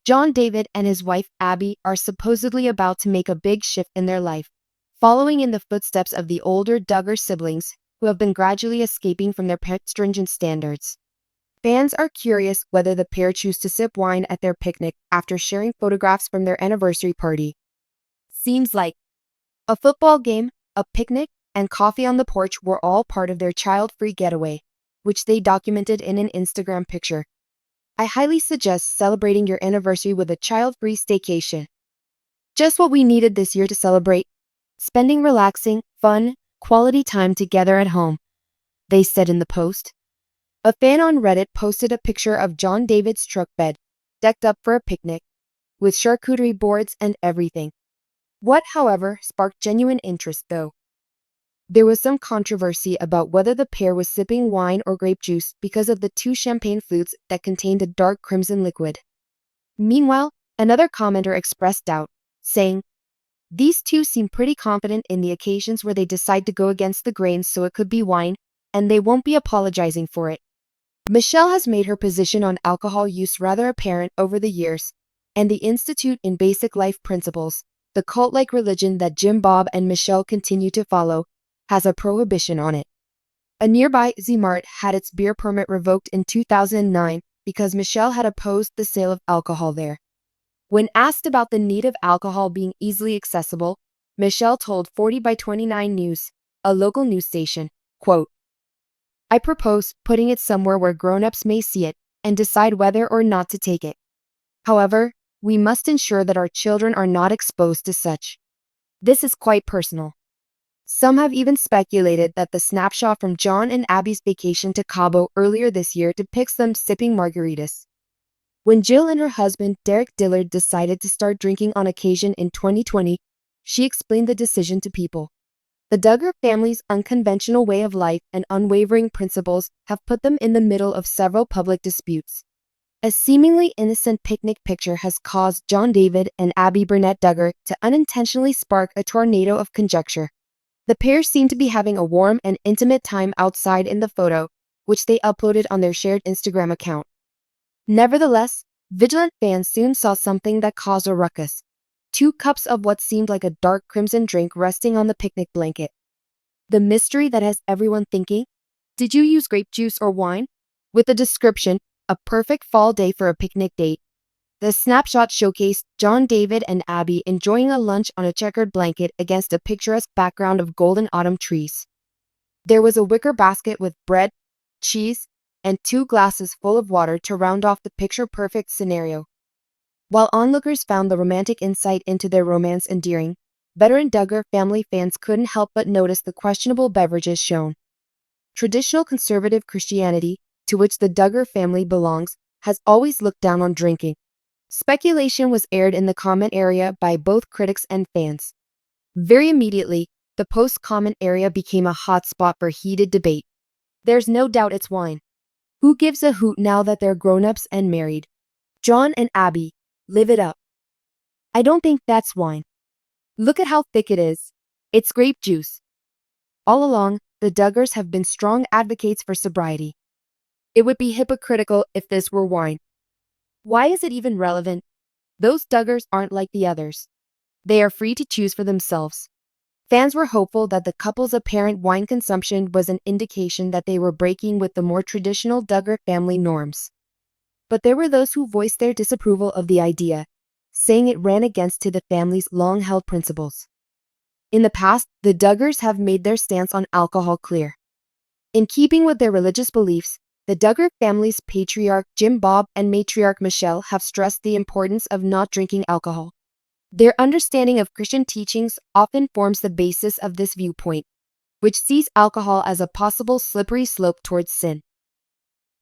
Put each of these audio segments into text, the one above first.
John David and his wife Abbie are supposedly about to make a big shift in their life, following in the footsteps of the older Duggar siblings who have been gradually escaping from their parents' stringent standards. Fans are curious whether the pair choose to sip wine at their picnic after sharing photographs from their anniversary party. Seems like a football game, a picnic, and coffee on the porch were all part of their child-free getaway, which they documented in an Instagram picture. I highly suggest celebrating your anniversary with a child-free staycation. Just what we needed this year to celebrate. Spending relaxing, fun, quality time together at home, they said in the post. A fan on Reddit posted a picture of John David's truck bed, decked up for a picnic, with charcuterie boards and everything. What, however, sparked genuine interest though. There was some controversy about whether the pair was sipping wine or grape juice because of the two champagne flutes that contained a dark crimson liquid. Meanwhile, another commenter expressed doubt, saying, "These two seem pretty confident in the occasions where they decide to go against the grain, so it could be wine, and they won't be apologizing for it." Michelle has made her position on alcohol use rather apparent over the years, and the Institute in Basic Life Principles, the cult-like religion that Jim, Bob, and Michelle continue to follow, has a prohibition on it. A nearby Z-Mart had its beer permit revoked in 2009 because Michelle had opposed the sale of alcohol there. When asked about the need of alcohol being easily accessible, Michelle told 40 by 29 News, a local news station, quote, "I propose putting it somewhere where grown-ups may see it and decide whether or not to take it. However, we must ensure that our children are not exposed to such. This is quite personal." Some have even speculated that the snapshot from John and Abbie's vacation to Cabo earlier this year depicts them sipping margaritas. When Jill and her husband, Derek Dillard, decided to start drinking on occasion in 2020, she explained the decision to People. The Duggar family's unconventional way of life and unwavering principles have put them in the middle of several public disputes. A seemingly innocent picnic picture has caused John David and Abbie Burnett Duggar to unintentionally spark a tornado of conjecture. The pair seem to be having a warm and intimate time outside in the photo, which they uploaded on their shared Instagram account. Nevertheless, vigilant fans soon saw something that caused a ruckus. 2 cups of what seemed like a dark crimson drink resting on the picnic blanket. The mystery that has everyone thinking, did you use grape juice or wine? With the description, a perfect fall day for a picnic date. The snapshot showcased John David and Abbie enjoying a lunch on a checkered blanket against a picturesque background of golden autumn trees. There was a wicker basket with bread, cheese, and 2 glasses full of water to round off the picture-perfect scenario. While onlookers found the romantic insight into their romance endearing, veteran Duggar family fans couldn't help but notice the questionable beverages shown. Traditional conservative Christianity, to which the Duggar family belongs, has always looked down on drinking. Speculation was aired in the comment area by both critics and fans. Very immediately, the post-comment area became a hotspot for heated debate. There's no doubt it's wine. Who gives a hoot now that they're grown-ups and married? John and Abbie, live it up. I don't think that's wine. Look at how thick it is. It's grape juice. All along, the Duggars have been strong advocates for sobriety. It would be hypocritical if this were wine. Why is it even relevant? Those Duggars aren't like the others. They are free to choose for themselves. Fans were hopeful that the couple's apparent wine consumption was an indication that they were breaking with the more traditional Duggar family norms. But there were those who voiced their disapproval of the idea, saying it ran against the family's long-held principles. In the past, the Duggars have made their stance on alcohol clear. In keeping with their religious beliefs, the Duggar family's patriarch Jim, Bob, and matriarch Michelle have stressed the importance of not drinking alcohol. Their understanding of Christian teachings often forms the basis of this viewpoint, which sees alcohol as a possible slippery slope towards sin.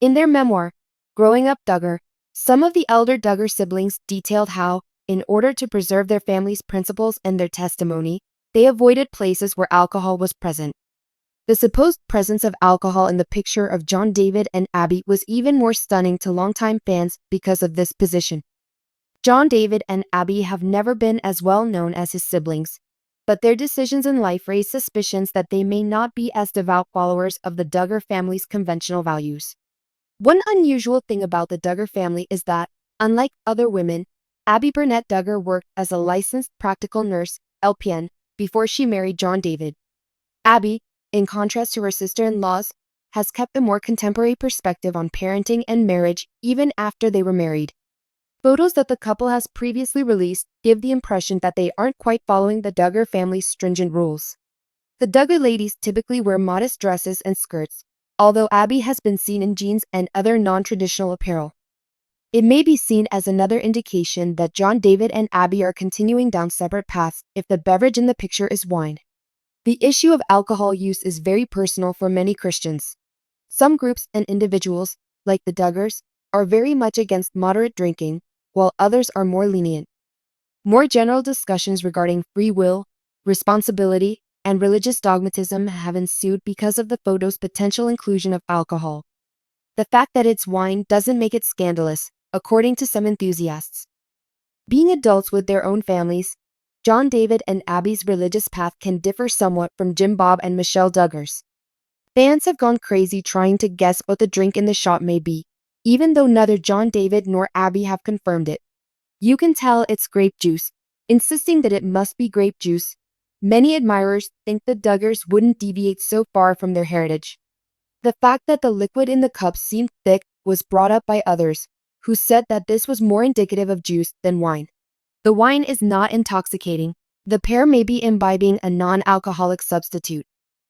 In their memoir, Growing Up Duggar, some of the elder Duggar siblings detailed how, in order to preserve their family's principles and their testimony, they avoided places where alcohol was present. The supposed presence of alcohol in the picture of John David and Abbie was even more stunning to longtime fans because of this position. John David and Abbie have never been as well known as his siblings, but their decisions in life raise suspicions that they may not be as devout followers of the Duggar family's conventional values. One unusual thing about the Duggar family is that, unlike other women, Abbie Burnett Duggar worked as a licensed practical nurse, LPN, before she married John David. Abbie, in contrast to her sister-in-laws, has kept a more contemporary perspective on parenting and marriage even after they were married. Photos that the couple has previously released give the impression that they aren't quite following the Duggar family's stringent rules. The Duggar ladies typically wear modest dresses and skirts, although Abbie has been seen in jeans and other non-traditional apparel. It may be seen as another indication that John David and Abbie are continuing down separate paths if the beverage in the picture is wine. The issue of alcohol use is very personal for many Christians. Some groups and individuals, like the Duggars, are very much against moderate drinking, while others are more lenient. More general discussions regarding free will, responsibility, and religious dogmatism have ensued because of the photo's potential inclusion of alcohol. The fact that it's wine doesn't make it scandalous, according to some enthusiasts. Being adults with their own families, John David and Abbie's religious path can differ somewhat from Jim Bob and Michelle Duggars. Fans have gone crazy trying to guess what the drink in the shot may be, even though neither John David nor Abbie have confirmed it. You can tell it's grape juice, insisting that it must be grape juice. Many admirers think the Duggars wouldn't deviate so far from their heritage. The fact that the liquid in the cup seemed thick was brought up by others, who said that this was more indicative of juice than wine. The wine is not intoxicating. The pair may be imbibing a non-alcoholic substitute,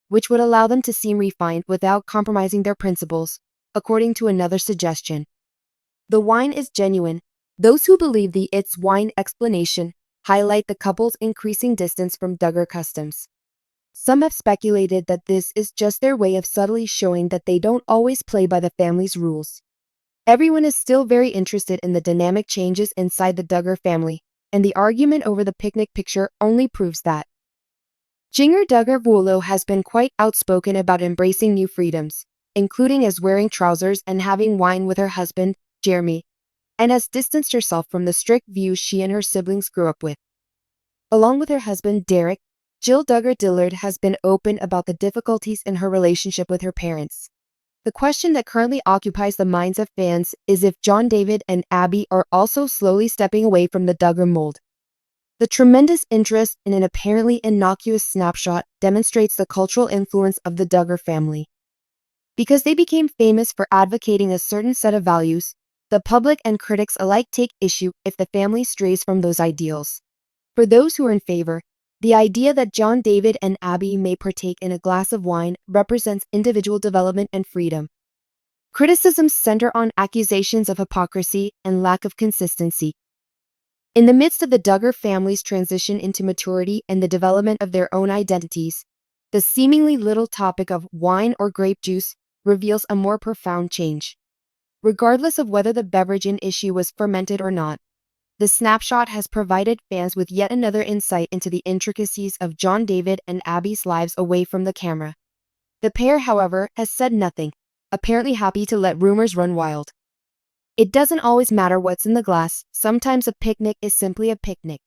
which would allow them to seem refined without compromising their principles, according to another suggestion. The wine is genuine. Those who believe the "it's wine" explanation highlight the couple's increasing distance from Duggar customs. Some have speculated that this is just their way of subtly showing that they don't always play by the family's rules. Everyone is still very interested in the dynamic changes inside the Duggar family, and the argument over the picnic picture only proves that. Jinger Duggar Vuolo has been quite outspoken about embracing new freedoms, including as wearing trousers and having wine with her husband, Jeremy, and has distanced herself from the strict views she and her siblings grew up with. Along with her husband, Derek, Jill Duggar Dillard has been open about the difficulties in her relationship with her parents. The question that currently occupies the minds of fans is if John David and Abbie are also slowly stepping away from the Duggar mold. The tremendous interest in an apparently innocuous snapshot demonstrates the cultural influence of the Duggar family. Because they became famous for advocating a certain set of values, the public and critics alike take issue if the family strays from those ideals. For those who are in favor, the idea that John David and Abbie may partake in a glass of wine represents individual development and freedom. Criticisms center on accusations of hypocrisy and lack of consistency. In the midst of the Duggar family's transition into maturity and the development of their own identities, the seemingly little topic of wine or grape juice reveals a more profound change. Regardless of whether the beverage in issue was fermented or not, the snapshot has provided fans with yet another insight into the intricacies of John David and Abbie's lives away from the camera. The pair, however, has said nothing, apparently happy to let rumors run wild. It doesn't always matter what's in the glass. Sometimes a picnic is simply a picnic.